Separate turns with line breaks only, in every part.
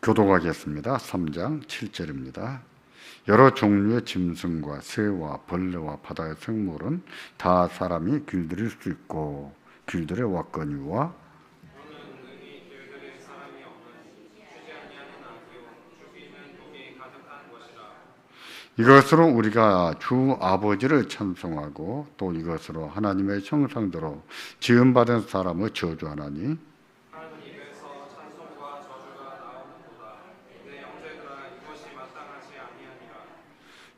교독하겠습니다. 3장 7절입니다. 여러 종류의 짐승과 새와 벌레와 바다의 생물은 다 사람이 길들일 수 있고 길들의 왔거니와 이것으로 우리가 주 아버지를 찬송하고 또 이것으로 하나님의 형상대로 지음받은 사람을 저주하나니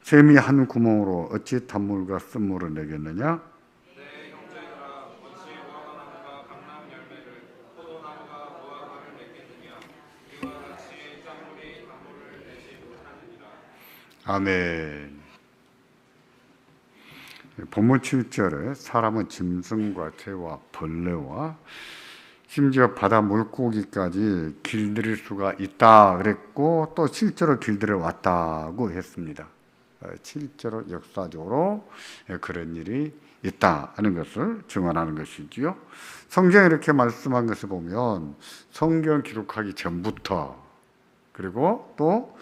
샘이 한 구멍으로 어찌 단물과 쓴물을 내겠느냐?
내 형제들아 어찌 무화과나무가 감람 열매를 포도나무가 무화과를 맺겠느냐? 이와 같이 짠물이 단물을 내지 못하느니라.
아멘. 본문 7절에 사람은 짐승과 새와 벌레와 심지어 바다 물고기까지 길들일 수가 있다 그랬고 또 실제로 길들여 왔다고 했습니다. 실제로 역사적으로 그런 일이 있다 하는 것을 증언하는 것이지요. 성경에 이렇게 말씀한 것을 보면 성경 기록하기 전부터 그리고 또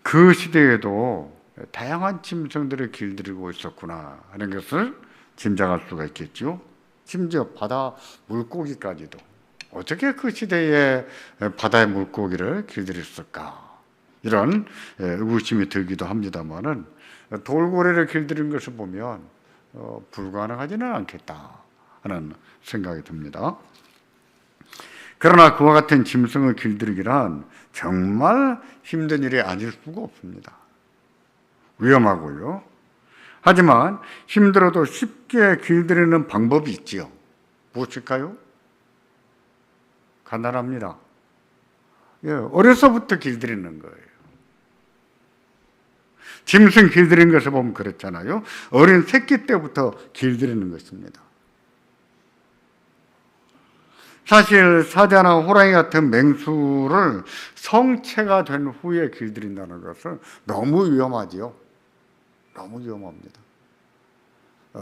그 시대에도 다양한 짐승들을 길들이고 있었구나 하는 것을 짐작할 수가 있겠죠. 심지어 바다 물고기까지도 어떻게 그 시대에 바다의 물고기를 길들였을까 이런 의구심이 들기도 합니다만은 돌고래를 길들인 것을 보면 불가능하지는 않겠다 하는 생각이 듭니다. 그러나 그와 같은 짐승을 길들이기란 정말 힘든 일이 아닐 수가 없습니다. 위험하고요. 하지만 힘들어도 쉽게 길들이는 방법이 있지요. 무엇일까요? 간단합니다. 어려서부터 길들이는 거예요. 짐승 길들이는 것을 보면 그렇잖아요. 어린 새끼 때부터 길들이는 것입니다. 사실 사자나 호랑이 같은 맹수를 성체가 된 후에 길들인다는 것은 너무 위험하지요. 너무 위험합니다.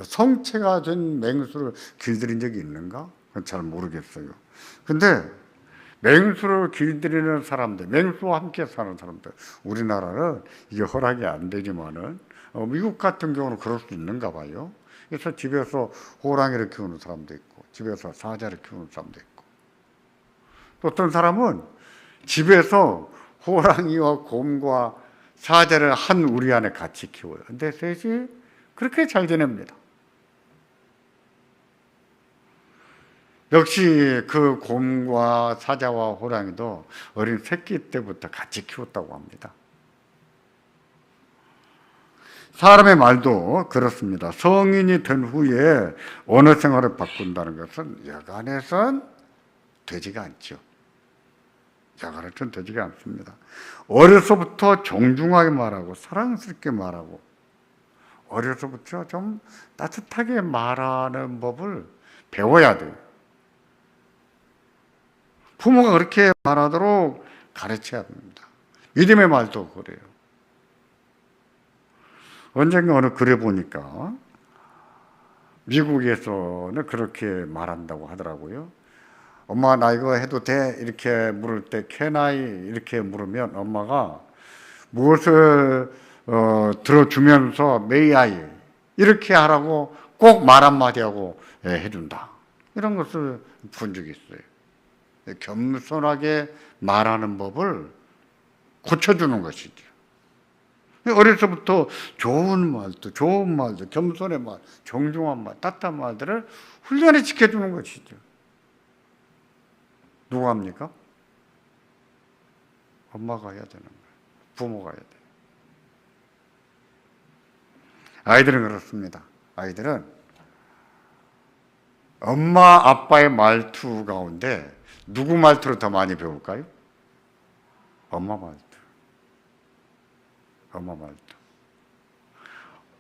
성체가 된 맹수를 길들인 적이 있는가? 그건 잘 모르겠어요. 근데 맹수를 길들이는 사람들, 맹수와 함께 사는 사람들, 우리나라는 이게 허락이 안 되지만은 미국 같은 경우는 그럴 수 있는가 봐요. 그래서 집에서 호랑이를 키우는 사람도 있고, 집에서 사자를 키우는 사람도 있고, 또 어떤 사람은 집에서 호랑이와 곰과 사자를 한 우리 안에 같이 키워요. 근데 셋이 그렇게 잘 지냅니다. 역시 그 곰과 사자와 호랑이도 어린 새끼 때부터 같이 키웠다고 합니다. 사람의 말도 그렇습니다. 성인이 된 후에 언어 생활을 바꾼다는 것은 여간해선 되지가 않죠. 여간해선 되지가 않습니다. 어려서부터 정중하게 말하고 사랑스럽게 말하고 어려서부터 좀 따뜻하게 말하는 법을 배워야 돼요. 부모가 그렇게 말하도록 가르쳐야 합니다. 믿음의 말도 그래요. 언젠가 어느 글에 보니까 미국에서는 그렇게 말한다고 하더라고요. 엄마 나 이거 해도 돼? 이렇게 물을 때 can I? 이렇게 물으면 엄마가 무엇을 들어주면서 may I? 이렇게 하라고 꼭 말 한마디 하고 해준다. 이런 것을 본 적이 있어요. 겸손하게 말하는 법을 고쳐주는 것이죠. 어려서부터 좋은 말도, 겸손의 말, 정중한 말, 따뜻한 말들을 훈련해 지켜주는 것이죠. 누가 합니까? 엄마가 해야 되는 거예요. 부모가 해야 돼요. 아이들은 그렇습니다. 아이들은 엄마, 아빠의 말투 가운데 누구 말투를 더 많이 배울까요? 엄마 말투. 엄마 말투.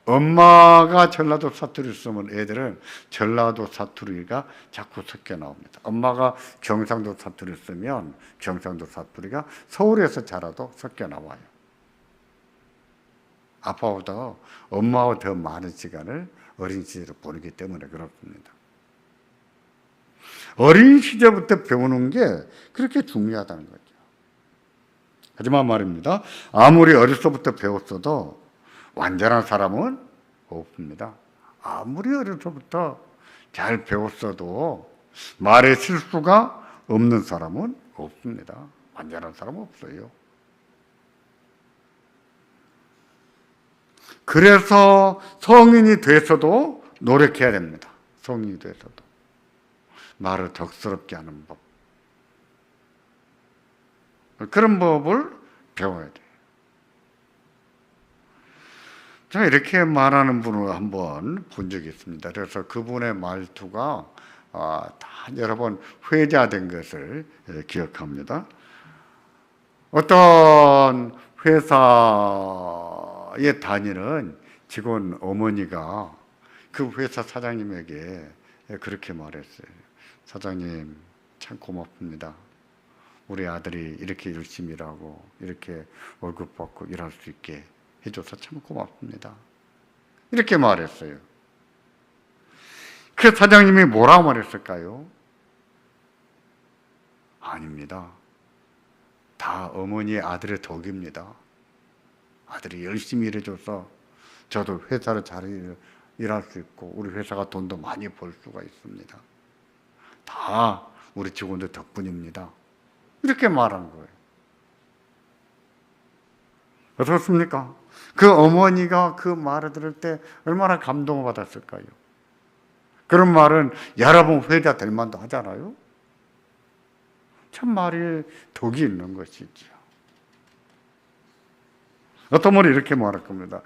엄마가 전라도 사투리 쓰면 애들은 전라도 사투리가 자꾸 섞여 나옵니다. 엄마가 경상도 사투리 쓰면 경상도 사투리가 서울에서 자라도 섞여 나와요. 아빠보다 엄마와 더 많은 시간을 어린 시절에 보내기 때문에 그렇습니다. 어린 시절부터 배우는 게 그렇게 중요하다는 거죠. 하지만 말입니다. 아무리 어려서부터 배웠어도 완전한 사람은 없습니다. 아무리 어려서부터 잘 배웠어도 말에 실수가 없는 사람은 없습니다. 완전한 사람은 없어요. 그래서 성인이 돼서도 노력해야 됩니다. 성인이 돼서도. 말을 덕스럽게 하는 법. 그런 법을 배워야 돼요. 제가 이렇게 말하는 분을 한번 본 적이 있습니다. 그래서 그분의 말투가 다 여러 번 회자된 것을 기억합니다. 어떤 회사에 다니는 직원 어머니가 그 회사 사장님에게 그렇게 말했어요. 사장님, 참 고맙습니다. 우리 아들이 이렇게 열심히 일하고 이렇게 월급 받고 일할 수 있게 해줘서 참 고맙습니다. 이렇게 말했어요. 그 사장님이 뭐라고 말했을까요? 아닙니다. 다 어머니의 아들의 덕입니다. 아들이 열심히 일해줘서 저도 회사를 잘 일할 수 있고 우리 회사가 돈도 많이 벌 수가 있습니다. 다 우리 직원들 덕분입니다. 이렇게 말한 거예요. 어떻습니까? 그 어머니가 그 말을 들을 때 얼마나 감동을 받았을까요? 그런 말은 여러 번 회자될 만도 하잖아요. 참 말이 덕이 있는 것이죠. 어떤 분이 이렇게 말할 겁니다.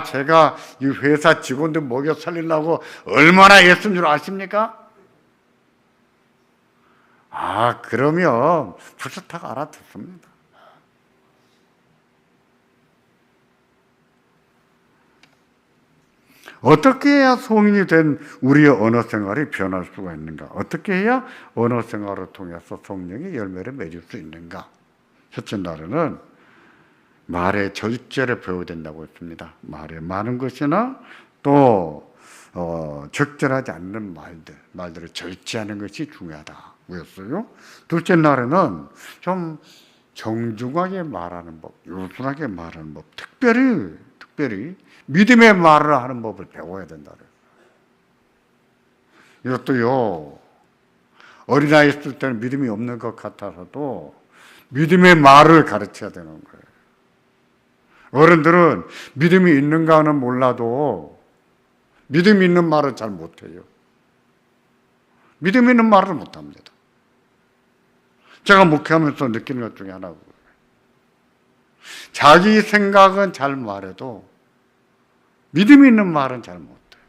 제가 이 회사 직원들 먹여 살리려고 얼마나 애쓴 줄 아십니까? 그러면 벌써 다 알아듣습니다. 어떻게 해야 성인이 된 우리의 언어 생활이 변할 수가 있는가? 어떻게 해야 언어 생활을 통해서 성령의 열매를 맺을 수 있는가? 첫째 날에는 말의 절제를 배워야 된다고 했습니다. 말에 많은 것이나 또 적절하지 않는 말들을 절제하는 것이 중요하다고였어요. 둘째 날에는 좀 정중하게 말하는 법, 유순하게 말하는 법, 특별히 믿음의 말을 하는 법을 배워야 된다. 이것도요, 어린아이 있을 때는 믿음이 없는 것 같아서도 믿음의 말을 가르쳐야 되는 거예요. 어른들은 믿음이 있는가는 몰라도 믿음이 있는 말을 잘 못해요. 믿음 있는 말을 못합니다. 제가 목회하면서 느끼는 것 중에 하나고, 자기 생각은 잘 말해도 믿음이 있는 말은 잘 못해요.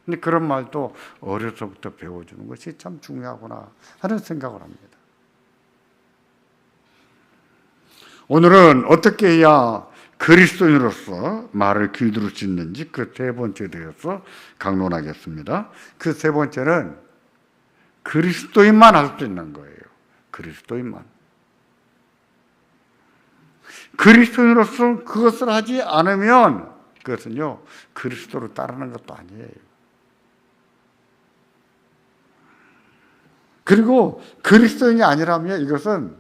근데 그런 말도 어려서부터 배워주는 것이 참 중요하구나 하는 생각을 합니다. 오늘은 어떻게 해야 그리스도인으로서 말을 길들일 수 있는지 그 세 번째에 대해서 강론하겠습니다. 그 세 번째는 그리스도인만 할 수 있는 거예요. 그리스도인만. 그리스도인으로서 그것을 하지 않으면 그것은요, 그리스도를 따르는 것도 아니에요. 그리고 그리스도인이 아니라면 이것은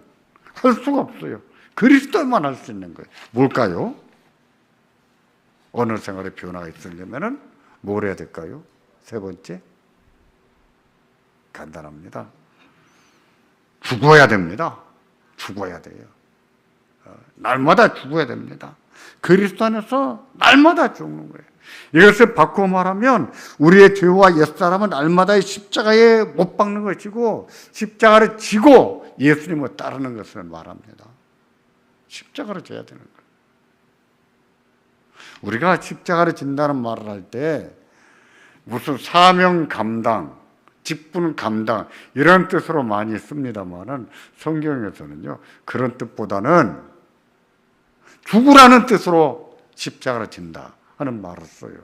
할 수가 없어요. 그리스도만 할 수 있는 거예요. 뭘까요? 언어 생활의 변화가 있으려면 뭘 해야 될까요? 세 번째, 간단합니다. 죽어야 됩니다. 죽어야 돼요. 날마다 죽어야 됩니다. 그리스도 안에서 날마다 죽는 거예요. 이것을 바꾸어 말하면 우리의 죄와 옛사람은 날마다 십자가에 못 박는 것이고 십자가를 지고 예수님을 따르는 것을 말합니다. 십자가를 져야 되는 거예요. 우리가 십자가를 진다는 말을 할 때 무슨 사명 감당, 직분 감당 이런 뜻으로 많이 씁니다만은 성경에서는요 그런 뜻보다는 죽으라는 뜻으로 십자가를 진다 하는 말을 써요.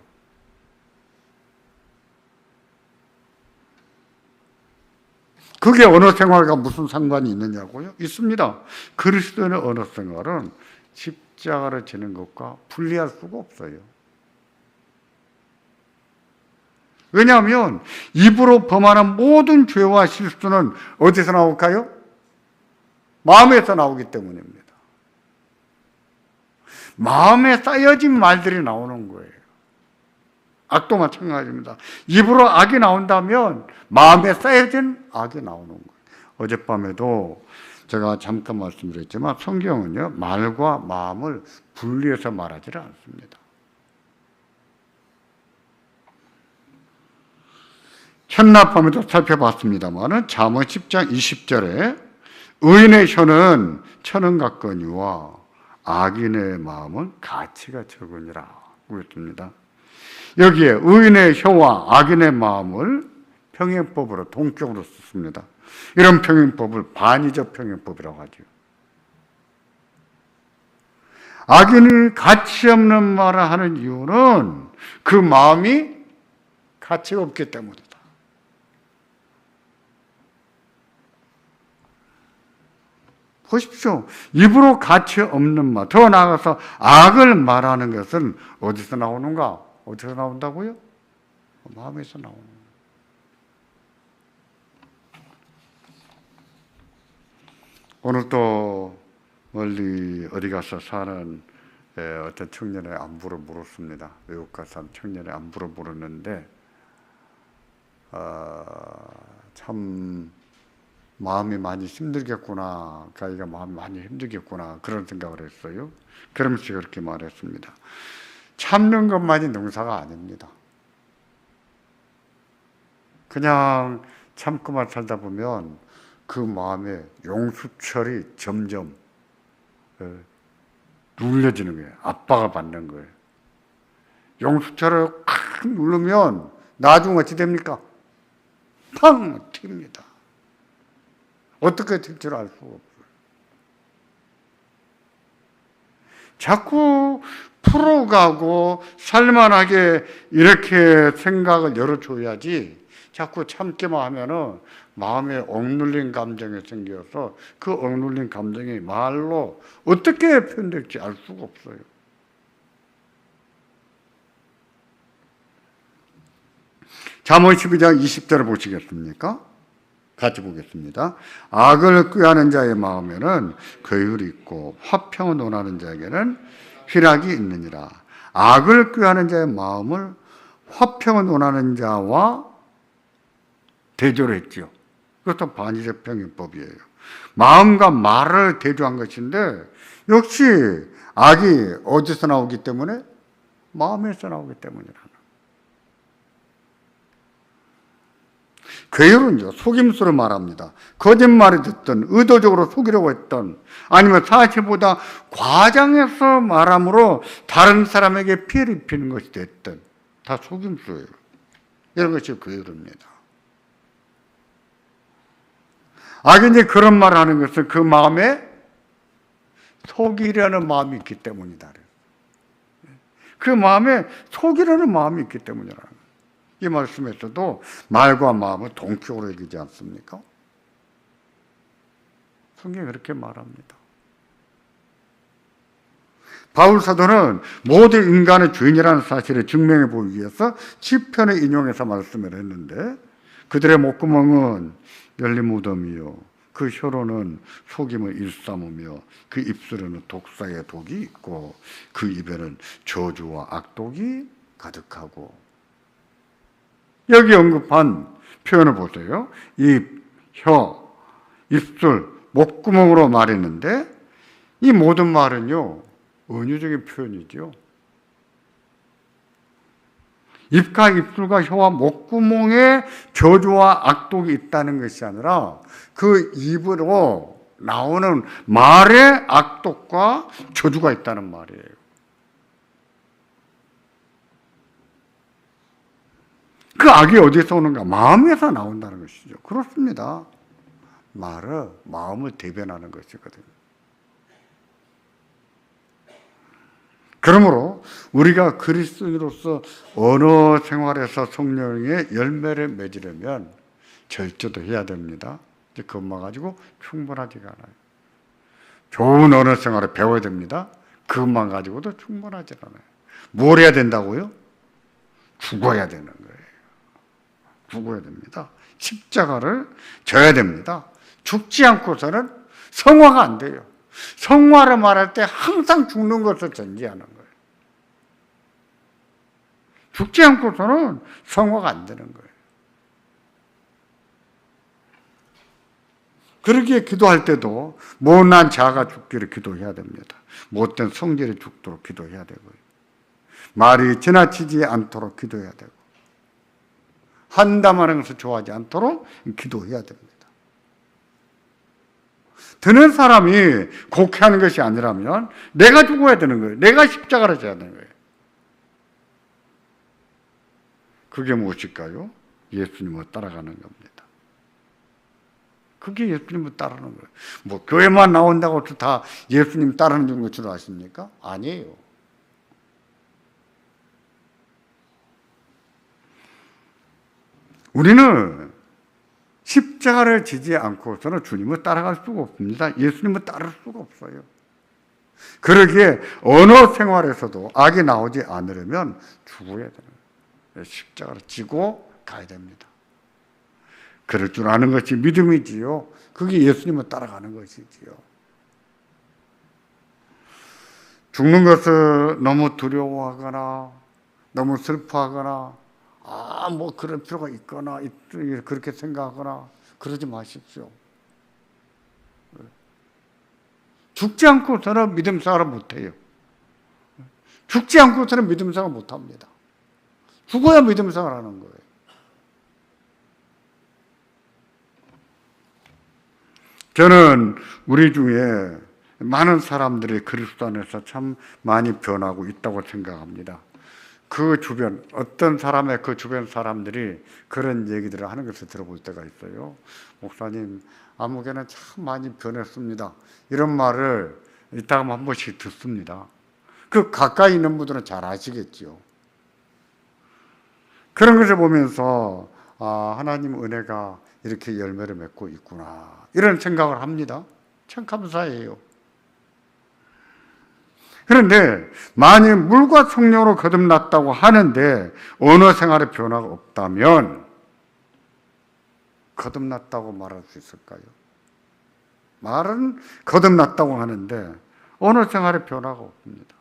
그게 언어 생활과 무슨 상관이 있느냐고요? 있습니다. 그리스도인의 언어 생활은 십자가를 지는 것과 분리할 수가 없어요. 왜냐하면 입으로 범하는 모든 죄와 실수는 어디서 나올까요? 마음에서 나오기 때문입니다. 마음에 쌓여진 말들이 나오는 거예요. 악도 마찬가지입니다. 입으로 악이 나온다면 마음에 쌓여진 악이 나오는 거예요. 어젯밤에도 제가 잠깐 말씀드렸지만 성경은요, 말과 마음을 분리해서 말하지를 않습니다. 첫날 밤에도 살펴봤습니다만 잠언 10장 20절에 의인의 혀는 천은 같거니와 악인의 마음은 가치가 적으니라 그랬습니다. 여기에 의인의 혀와 악인의 마음을 평행법으로 동격으로 썼습니다. 이런 평행법을 반의적 평행법이라고 하죠. 악인이 가치 없는 말을 하는 이유는 그 마음이 가치가 없기 때문이다. 보십시오. 입으로 가치 없는 말, 더 나아가서 악을 말하는 것은 어디서 나오는가? 어디서 나온다고요? 마음에서 나오는 거예요. 오늘 또 멀리 어디 가서 사는 어떤 청년의 안부를 물었습니다. 외국 가서 한 청년의 안부를 물었는데 참 마음이 많이 힘들겠구나. 자기가 마음이 많이 힘들겠구나. 그런 생각을 했어요. 그러면서 그렇게 말했습니다. 참는 것만이 농사가 아닙니다. 그냥 참고만 살다 보면 그 마음에 용수철이 점점 눌려지는 거예요. 압박을 받는 거예요. 용수철을 팍 누르면 나중에 어찌 됩니까? 팡! 튑니다. 어떻게 될 줄 알 수가 없어요. 자꾸 풀어가고 살만하게 이렇게 생각을 열어줘야지 자꾸 참기만 하면은 마음에 억눌린 감정이 생겨서 그 억눌린 감정이 말로 어떻게 표현될지 알 수가 없어요. 잠언 12장 20절을 보시겠습니까? 같이 보겠습니다. 악을 꾀하는 자의 마음에는 거율이 있고 화평을 논하는 자에게는 희락이 있느니라. 악을 꾀하는 자의 마음을 화평을 논하는 자와 대조를 했죠. 그것도 반의적 평행법이에요. 마음과 말을 대조한 것인데 역시 악이 어디서 나오기 때문에? 마음에서 나오기 때문이라는. 괴율은요, 속임수를 말합니다. 거짓말이 듣든 의도적으로 속이려고 했던 아니면 사실보다 과장해서 말함으로 다른 사람에게 피해를 입히는 것이 됐든 다 속임수예요. 이런 것이 괴율입니다. 악인이 그런 말을 하는 것은 그 마음에 속이려는 마음이 있기 때문이다. 그 마음에 속이려는 마음이 있기 때문이라는 거예요. 이 말씀에서도 말과 마음을 동격으로 얘기하지 않습니까? 성경이 그렇게 말합니다. 바울 사도는 모든 인간의 주인이라는 사실을 증명해 보기 위해서 시편을 인용해서 말씀을 했는데 그들의 목구멍은 열린 무덤이요 그 혀로는 속임을 일삼으며 그 입술에는 독사의 독이 있고 그 입에는 저주와 악독이 가득하고. 여기 언급한 표현을 보세요. 입, 혀, 입술, 목구멍으로 말했는데 이 모든 말은요 은유적인 표현이죠. 입과 입술과 혀와 목구멍에 저주와 악독이 있다는 것이 아니라 그 입으로 나오는 말에 악독과 저주가 있다는 말이에요. 그 악이 어디서 오는가? 마음에서 나온다는 것이죠. 그렇습니다. 말은 마음을 대변하는 것이거든요. 그러므로 우리가 그리스도인으로서 언어 생활에서 성령의 열매를 맺으려면 절제도 해야 됩니다. 그것만 가지고 충분하지가 않아요. 좋은 언어 생활을 배워야 됩니다. 그것만 가지고도 충분하지 않아요. 뭘 해야 된다고요? 죽어야 되는 거예요. 죽어야 됩니다. 십자가를 져야 됩니다. 죽지 않고서는 성화가 안 돼요. 성화를 말할 때 항상 죽는 것을 전제하는 거예요. 죽지 않고서는 성화가 안 되는 거예요. 그러기에 기도할 때도 못난 자가 죽기를 기도해야 됩니다. 못된 성질이 죽도록 기도해야 되고요. 말이 지나치지 않도록 기도해야 되고, 한담하는 것을 좋아하지 않도록 기도해야 됩니다. 드는 사람이 곡해하는 것이 아니라면 내가 죽어야 되는 거예요. 내가 십자가를 져야 되는 거예요. 그게 무엇일까요? 예수님을 따라가는 겁니다. 그게 예수님을 따르는 거예요. 뭐 교회만 나온다고 다 예수님 따르는 줄 아십니까? 아니에요. 우리는 십자가를 지지 않고서는 주님을 따라갈 수가 없습니다. 예수님을 따를 수가 없어요. 그러기에 어느 생활에서도 악이 나오지 않으려면 죽어야 되는 거예요. 십자가를 지고 가야 됩니다. 그럴 줄 아는 것이 믿음이지요. 그게 예수님을 따라가는 것이지요. 죽는 것을 너무 두려워하거나 너무 슬퍼하거나 뭐 그럴 필요가 있거나 그렇게 생각하거나 그러지 마십시오. 죽지 않고서는 믿음 생활을 못해요. 죽지 않고서는 믿음 생활을 못합니다. 죽어야 믿음 생활을 하는 거예요. 저는 우리 중에 많은 사람들이 그리스도 안에서 참 많이 변하고 있다고 생각합니다. 그 주변, 어떤 사람의 그 주변 사람들이 그런 얘기들을 하는 것을 들어볼 때가 있어요. 목사님, 아무개는 참 많이 변했습니다. 이런 말을 이따가 한 번씩 듣습니다. 그 가까이 있는 분들은 잘 아시겠죠. 그런 것을 보면서 하나님 은혜가 이렇게 열매를 맺고 있구나, 이런 생각을 합니다. 참 감사해요. 그런데 만일 물과 성령으로 거듭났다고 하는데 언어 생활에 변화가 없다면 거듭났다고 말할 수 있을까요? 말은 거듭났다고 하는데 언어 생활에 변화가 없습니다.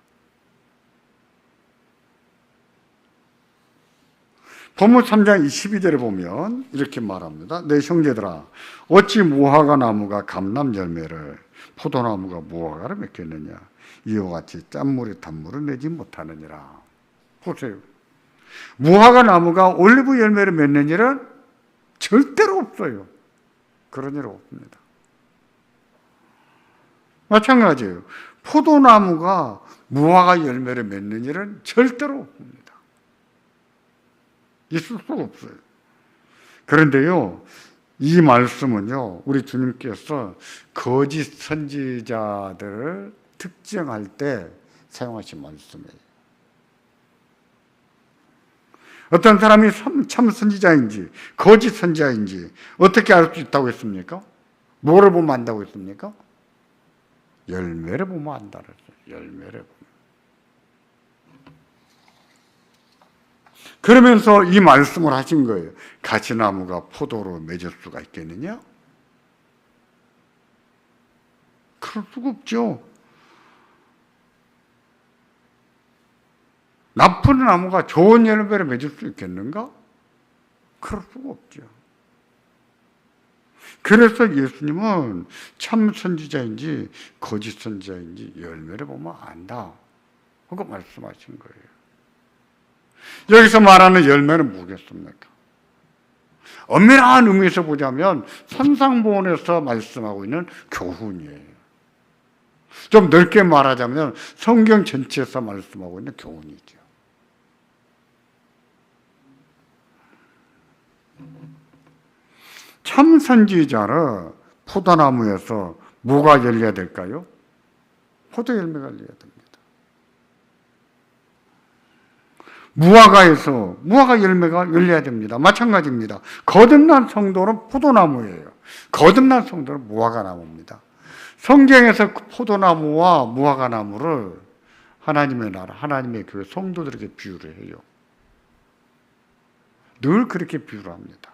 본문 3장 22절에 보면 이렇게 말합니다. 내 형제들아, 어찌 무화과 나무가 감람 열매를, 포도나무가 무화과를 맺겠느냐? 이와 같이 짠물이 단물을 내지 못하느니라. 보세요. 무화과 나무가 올리브 열매를 맺는 일은 절대로 없어요. 그런 일 없습니다. 마찬가지예요. 포도나무가 무화과 열매를 맺는 일은 절대로 없습니다. 있을 수가 없어요. 그런데요, 이 말씀은요, 우리 주님께서 거짓 선지자들을 특정할 때 사용하신 말씀이에요. 어떤 사람이 참 선지자인지 거짓 선지자인지 어떻게 알 수 있다고 했습니까? 뭐를 보면 안다고 했습니까? 열매를 보면 안다고 했어요. 열매를 보면. 그러면서 이 말씀을 하신 거예요. 가시나무가 포도로 맺을 수가 있겠느냐? 그럴 수가 없죠. 나쁜 나무가 좋은 열매를 맺을 수 있겠는가? 그럴 수가 없죠. 그래서 예수님은 참 선지자인지 거짓 선지자인지 열매를 보면 안다 하고 말씀하신 거예요. 여기서 말하는 열매는 뭐겠습니까? 엄밀한 의미에서 보자면 산상보훈에서 말씀하고 있는 교훈이에요. 좀 넓게 말하자면 성경 전체에서 말씀하고 있는 교훈이죠. 참 선지자는 포도나무에서 뭐가 열려야 될까요? 포도 열매가 열려야 됩니다. 무화과에서 무화과 열매가 열려야 됩니다. 마찬가지입니다. 거듭난 성도는 포도나무예요. 거듭난 성도는 무화과나무입니다. 성경에서 포도나무와 무화과나무를 하나님의 나라, 하나님의 교회 성도들에게 비유를 해요. 늘 그렇게 비유를 합니다.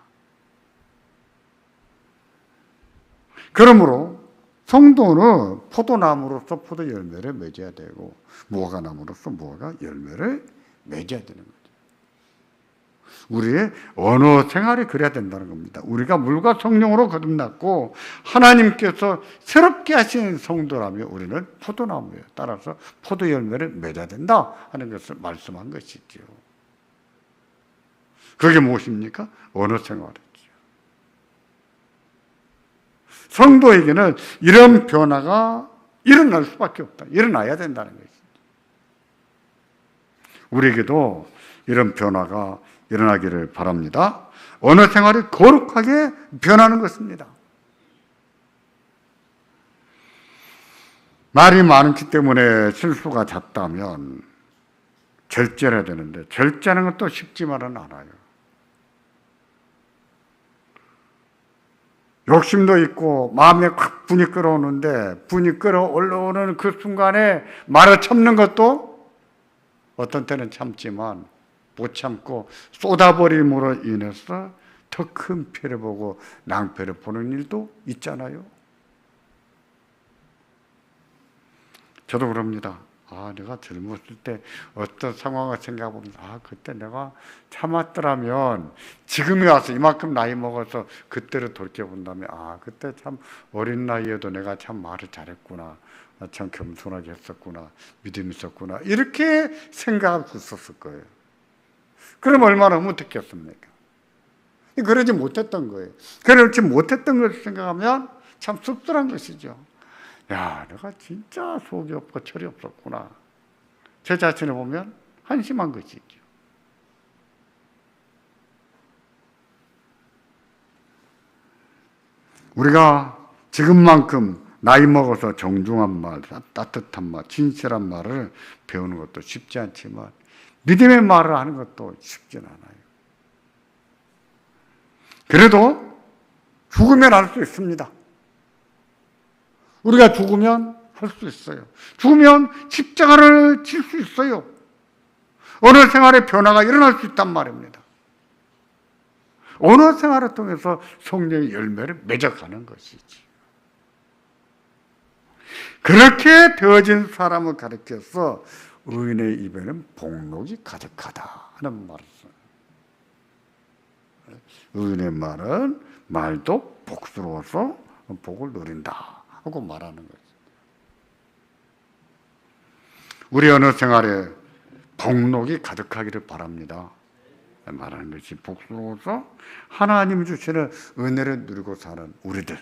그러므로 성도는 포도나무로서 포도 열매를 맺어야 되고 무화과나무로서 무화과 열매를 맺어야 되는 거죠. 우리의 언어 생활이 그래야 된다는 겁니다. 우리가 물과 성령으로 거듭났고 하나님께서 새롭게 하신 성도라면 우리는 포도나무예요. 따라서 포도 열매를 맺어야 된다 하는 것을 말씀한 것이죠. 그게 무엇입니까? 언어 생활이죠. 성도에게는 이런 변화가 일어날 수밖에 없다. 일어나야 된다는 것이죠. 우리에게도 이런 변화가 일어나기를 바랍니다. 언어 생활이 거룩하게 변하는 것입니다. 말이 많기 때문에 실수가 잦다면 절제해야 되는데 절제하는 것도 쉽지만은 않아요. 욕심도 있고 마음에 확 분이 끓어오는데 분이 끓어올라오는 그 순간에 말을 참는 것도 어떤 때는 참지만 못 참고 쏟아버림으로 인해서 더 큰 피해를 보고 낭패를 보는 일도 있잖아요. 저도 그럽니다. 내가 젊었을 때 어떤 상황을 생각해보면 그때 내가 참았더라면 지금에 와서 이만큼 나이 먹어서 그때를 돌이켜본다면 그때 참 어린 나이에도 내가 참 말을 잘했구나, 참 겸손하게 했었구나, 믿음이 있었구나 이렇게 생각할 수 있었을 거예요. 그럼 얼마나 흐뭇했겠습니까? 그러지 못했던 거예요. 그러지 못했던 것을 생각하면 참 씁쓸한 것이죠. 내가 진짜 속이 없고 철이 없었구나. 제 자신을 보면 한심한 것이죠. 우리가 지금만큼 나이 먹어서 정중한 말, 따뜻한 말, 진실한 말을 배우는 것도 쉽지 않지만 믿음의 말을 하는 것도 쉽진 않아요. 그래도 죽으면 할 수 있습니다. 우리가 죽으면 할 수 있어요. 죽으면 십자가를 질 수 있어요. 언어 생활의 변화가 일어날 수 있단 말입니다. 언어 생활을 통해서 성령의 열매를 맺어가는 것이지. 그렇게 되어진 사람을 가리켜서 의인의 입에는 복록이 가득하다 하는 말을 써요. 의인의 말은 말도 복스러워서 복을 누린다 하고 말하는 거죠. 우리 언어 생활에 복록이 가득하기를 바랍니다. 말하는 것이 복스러워서 하나님이 주시는 은혜를 누리고 사는 우리들.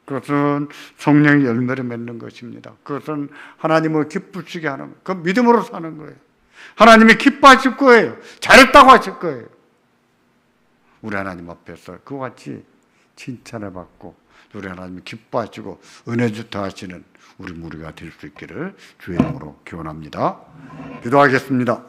그것은 성령의 열매를 맺는 것입니다. 그것은 하나님을 기쁘시게 하는 거예요. 그 믿음으로 사는 거예요. 하나님이 기뻐하실 거예요. 잘했다고 하실 거예요. 우리 하나님 앞에서 그와 같이 칭찬을 받고 우리 하나님이 기뻐하시고 은혜 주터 하시는 우리 무리가 될 수 있기를 주의 이름으로 기원합니다. 기도하겠습니다.